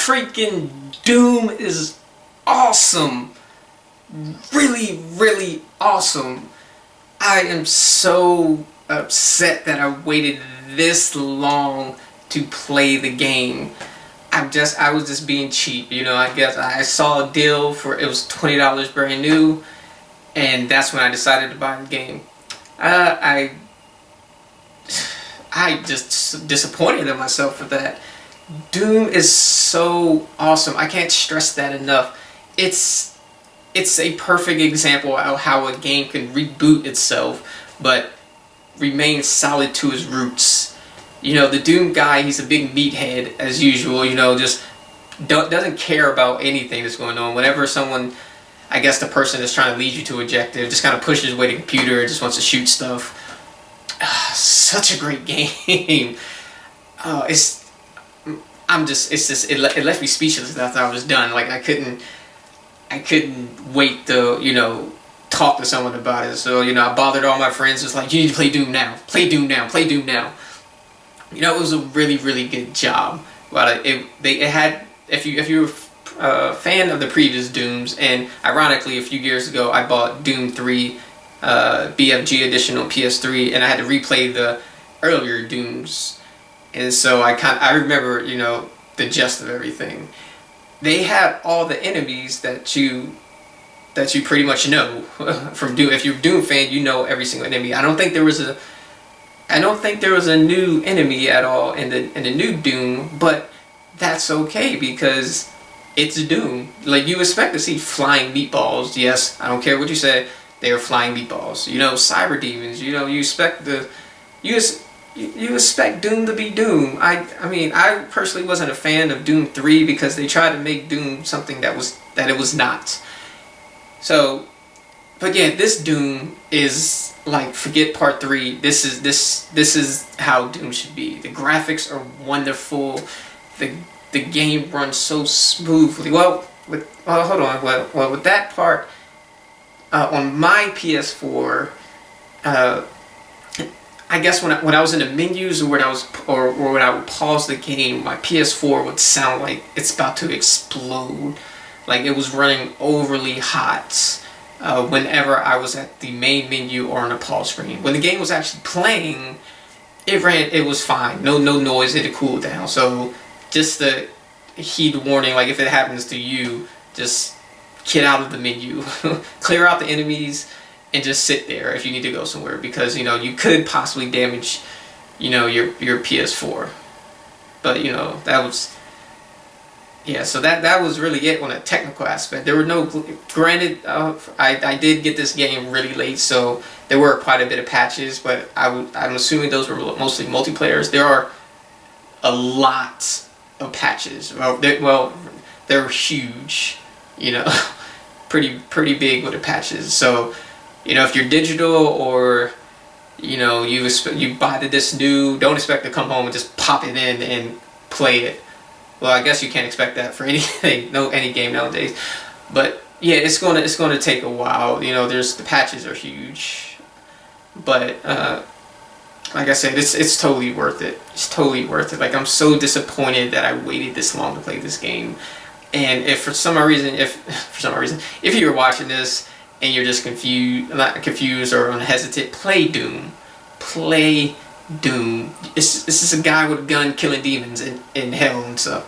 freaking Doom is awesome. Really, really awesome. I am so upset that I waited this long to play the game. I was just being cheap, you know. I guess I saw a deal for it was $20 brand new, and that's when I decided to buy the game. I just disappointed in myself for that. Doom is so awesome. I can't stress that enough. It's a perfect example of how a game can reboot itself, but remain solid to its roots. You know, the Doom guy, he's a big meathead as usual. You know, just doesn't care about anything that's going on. Whenever someone, I guess the person that's trying to lead you to objective, just kind of pushes away the computer, just wants to shoot stuff. Such a great game. It left me speechless after I was done. Like I couldn't wait to, you know, talk to someone about it. So, you know, I bothered all my friends. It's like, you need to play Doom now. Play Doom now. Play Doom now. You know, it was a really, really good job. But it had, if you were a fan of the previous Dooms, and ironically, a few years ago, I bought Doom 3 BFG edition on PS3, and I had to replay the earlier Dooms. And so I remember, you know, the gist of everything. They had all the enemies that you pretty much know from Doom. If you're a Doom fan, you know every single enemy. I don't think there was a new enemy at all in the new Doom, but that's okay because it's Doom. Like, you expect to see flying meatballs. Yes, I don't care what you say, they are flying meatballs. You know, cyber demons. You know, you expect Doom to be Doom. I mean, I personally wasn't a fan of Doom 3 because they tried to make Doom something that it was not. So, but yeah, this Doom is like, forget part 3. This is how Doom should be. The graphics are wonderful. The game runs so smoothly. Hold on. Well, with that part, on my PS4, I guess when I was in the menus or when I would pause the game, my PS4 would sound like it's about to explode. Like it was running overly hot whenever I was at the main menu or on the pause screen. When the game was actually playing, it was fine. No noise, it had cooled down. So just the heat warning, like if it happens to you, just get out of the menu, clear out the enemies, and just sit there if you need to go somewhere, because, you know, you could possibly damage, you know, your PS4. But, you know, that was, yeah, so that was really it on a technical aspect. There were no, granted, I did get this game really late, so there were quite a bit of patches, but I'm assuming those were mostly multiplayers. There are a lot of patches. Well, they're huge, you know, pretty big with the patches. So, you know, if you're digital or, you know, you buy this new, don't expect to come home and just pop it in and play it. Well, I guess you can't expect that for anything, any game nowadays. But yeah, it's gonna take a while. You know, the patches are huge, but like I said, it's totally worth it. It's totally worth it. Like, I'm so disappointed that I waited this long to play this game. And if for some reason, if you're watching this and you're just not confused or hesitant, play Doom. Play Doom. This is a guy with a gun killing demons in hell and stuff.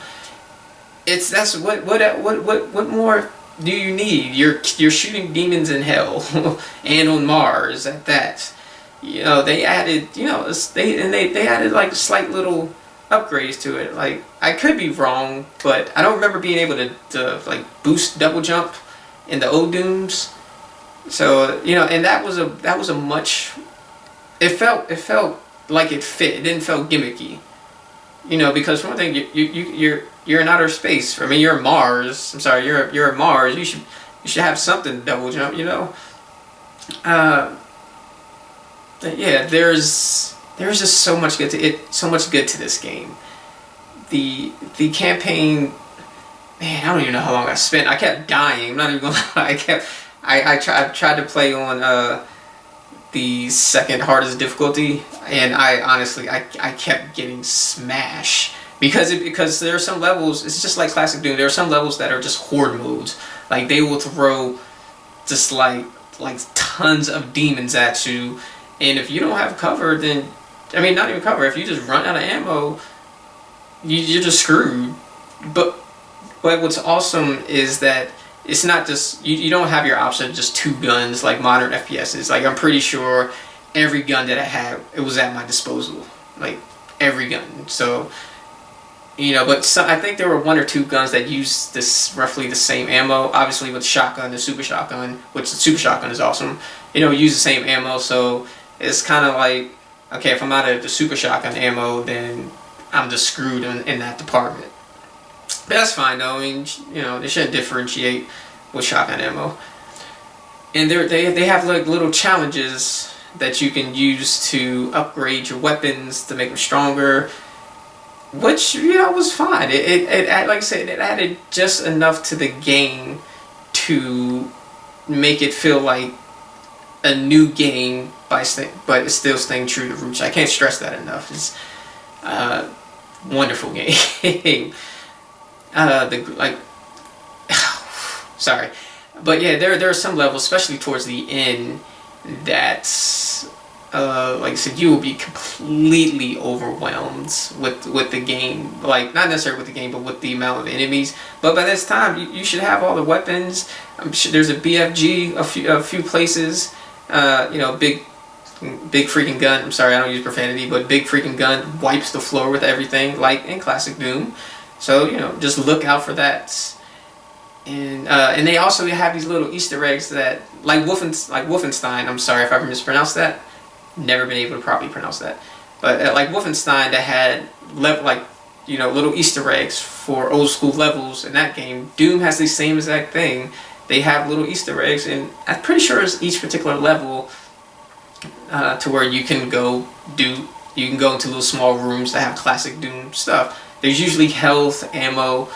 What more do you need? You're shooting demons in hell and on Mars at that. You know, they added, you know, they added like slight little upgrades to it. Like, I could be wrong, but I don't remember being able to like boost double jump in the old Dooms. So, you know, and that was a much, it felt like it fit. It didn't feel gimmicky, you know, because for one thing, you're in outer space. I mean, you're Mars. I'm sorry, you're at Mars. You should have something to double jump, you know. Yeah, there's just so much good to it. So much good to this game. The campaign, man, I don't even know how long I spent. I kept dying. I'm not even gonna lie. I tried to play on the second hardest difficulty, and I honestly kept getting smashed because there are some levels. It's just like classic Doom. There are some levels that are just horde modes. Like they will throw just like tons of demons at you, and if you don't have cover, then I mean not even cover. If you just run out of ammo, you're just screwed. But what's awesome is that it's not just you don't have your option of just 2 guns like modern FPSs. Like I'm pretty sure every gun that I had, it was at my disposal. Like every gun. So but I think there were 1 or 2 guns that used this roughly the same ammo. Obviously with shotgun, the super shotgun, which the super shotgun is awesome. Use the same ammo. So it's kind of like, okay, if I'm out of the super shotgun ammo, then I'm just screwed in that department. But that's fine though. I mean, they shouldn't differentiate with shotgun ammo. And they have like little challenges that you can use to upgrade your weapons to make them stronger, which was fine. It like I said, it added just enough to the game to make it feel like a new game but it's still staying true to roots. I can't stress that enough. It's wonderful game. Sorry, but yeah, there are some levels, especially towards the end, that like I said, you will be completely overwhelmed with the game. Like not necessarily with the game, but with the amount of enemies. But by this time, you should have all the weapons. I'm sure there's a BFG a few places. Big freaking gun. I'm sorry, I don't use profanity, but big freaking gun wipes the floor with everything, like in classic Doom. So just look out for that. And they also have these little Easter eggs that like Wolfenstein. I'm sorry if I mispronounced that. Never been able to properly pronounce that. But like Wolfenstein, that had little Easter eggs for old school levels in that game. Doom has the same exact thing. They have little Easter eggs, and I'm pretty sure it's each particular level to where you can go into little small rooms that have classic Doom stuff. There's usually health, ammo.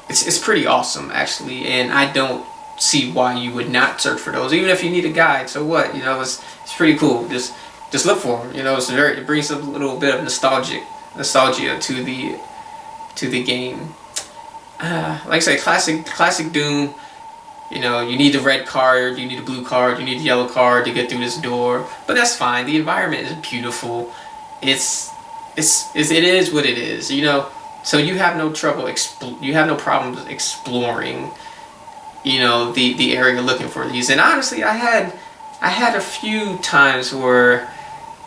It's pretty awesome actually, and I don't see why you would not search for those, even if you need a guide. So what? It's pretty cool. Just look for them. It brings a little bit of nostalgia to the game. Like I say, classic Doom. You need the red card, you need the blue card, you need the yellow card to get through this door. But that's fine. The environment is beautiful. It is what it is. So you have no trouble. You have no problems exploring. The area looking for these. And honestly, I had a few times where,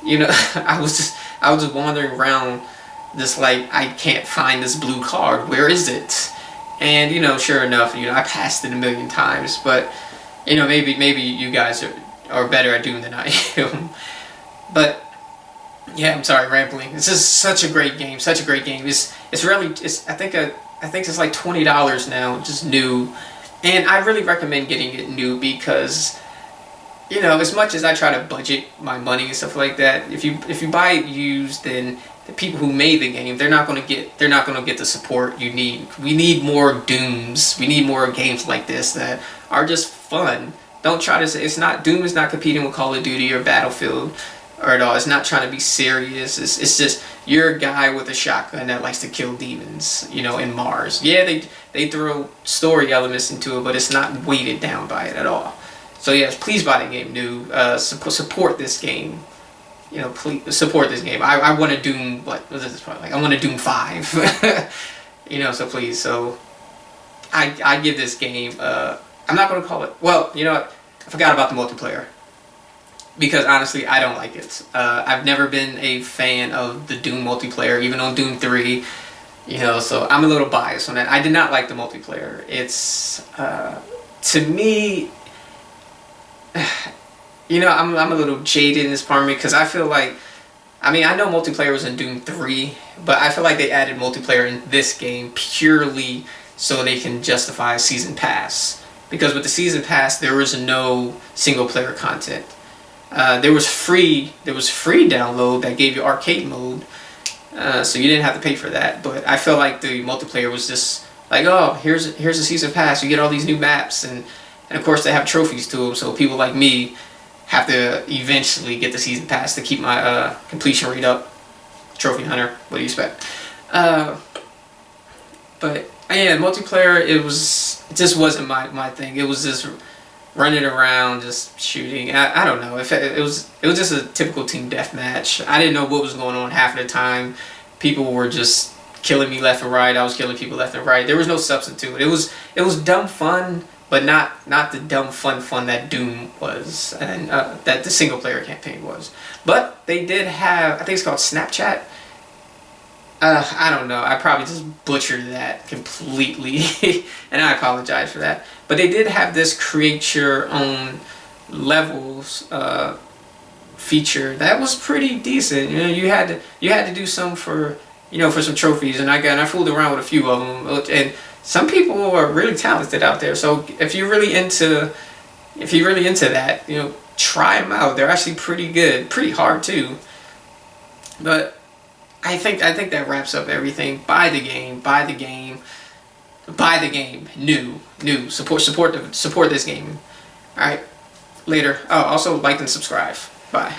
I was just wandering around, just like I can't find this blue card. Where is it? And sure enough, I passed it a million times. But maybe you guys are better at Doom than I am. But yeah, I'm sorry, rambling. This is such a great game. Such a great game. It's really I think it's like $20 now, just new. And I really recommend getting it new because as much as I try to budget my money and stuff like that, if you buy it used, then the people who made the game, they're not gonna get the support you need. We need more Dooms. We need more games like this that are just fun. Don't try to say Doom is not competing with Call of Duty or Battlefield or at all. It's not trying to be serious. It's just you're a guy with a shotgun that likes to kill demons, in Mars. Yeah, they throw story elements into it, but it's not weighted down by it at all. So yes, please buy the game new. Support this game. Please support this game. I want to Doom. What was this? I want to Doom 5. So please. So I give this game. I'm not going to call it. Well, what? I forgot about the multiplayer. Because honestly, I don't like it. I've never been a fan of the Doom multiplayer, even on Doom 3. So I'm a little biased on that. I did not like the multiplayer. It's to me. I'm a little jaded in this part of me because I feel like, I know multiplayer was in Doom 3, but I feel like they added multiplayer in this game purely so they can justify a season pass. Because with the season pass, there was no single player content. There was free download that gave you arcade mode, so you didn't have to pay for that. But I feel like the multiplayer was just like, oh, here's a season pass. You get all these new maps, and of course they have trophies to them. So people like me have to eventually get the season pass to keep my completion rate up. Trophy hunter, what do you expect? But yeah, multiplayer, it just wasn't my thing. It was just running around, just shooting. I don't know. If it was just a typical team deathmatch. I didn't know what was going on half of the time. People were just killing me left and right. I was killing people left and right. There was no substance to it. It was dumb fun, but not the dumb fun that Doom was, and that the single player campaign was. But they did have, I think it's called Snapchat. I don't know. I probably just butchered that completely, and I apologize for that. But they did have this create your own levels feature that was pretty decent. You know, you had to do some for for some trophies, and I fooled around with a few of them. And some people are really talented out there. So if you're really into that, try them out. They're actually pretty good, pretty hard too. But I think that wraps up everything. Buy the game. New. Support this game. All right. Later. Oh, also like and subscribe. Bye.